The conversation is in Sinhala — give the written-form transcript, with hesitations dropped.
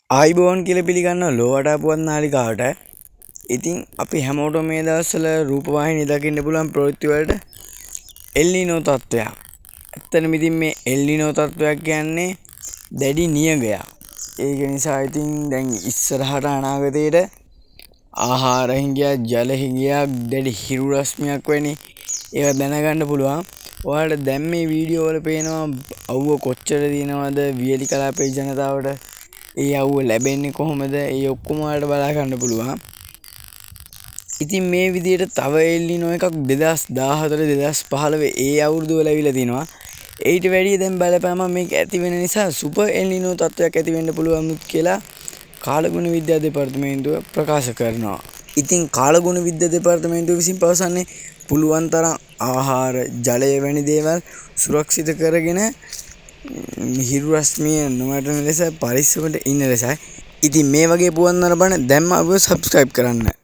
ආයිබෝන් කියලා පිළිගන්නවා ලෝවට ආපුවත් නාලිකාවට. ඉතින් අපි හැමෝටම මේ දවස්වල රූපවාහිනිය දකින්න පුළුවන් ප්‍රවෘත්ති වලට එල්නිනෝ තත්ත්වයක්. ඇත්තටම ඉතින් මේ එල්නිනෝ තත්ත්වයක් කියන්නේ දැඩි නියඟයක්. ඒක නිසා ඉතින් දැන් ඉස්සරහට අනාගතයේට ආහාර හිඟයක්, ජල හිඟයක්, දැඩි හිරු රශ්මියක් වැනි ඒවා දැනගන්න පුළුවන්. ඔයාලට දැන් මේ වීඩියෝ වල පේනවා අවුව කොච්චර දිනනවද වියලි කලාපේ ජනතාවට. ඒ අවුව ලැබෙන්නේ කොහොමද? ඒ ඔක්කොම ඔයාලට බලා ගන්න පුළුවන්. ඉතින් මේ විදිහට තව එල්නිනෝ එකක් 2014 2015 ඒ අවුරුදු වල ඇවිල්ලා තිනවා. ඊට වැඩිය දැන් බලපෑම මේක ඇති වෙන නිසා සුපර් එල්නිනෝ තත්ත්වයක් ඇති වෙන්න පුළුවන් කියලා කාලගුණ විද්‍යා දෙපාර්තමේන්තුව ප්‍රකාශ කරනවා. ඉතින් කාලගුණ විද්‍යා දෙපාර්තමේන්තුව විසින් පවසන්නේ පුළුවන් තරම් ආහාර, ජලය වැනි දේවල් සුරක්ෂිත කරගෙන හිරු රශ්මිය නොවැටෙන ලෙස පරිස්සමට ඉන්න ලෙසයි. ඉතින් මේ වගේ පුවන් නරඹන්න දැන්ම අපිව subscribe කරන්න.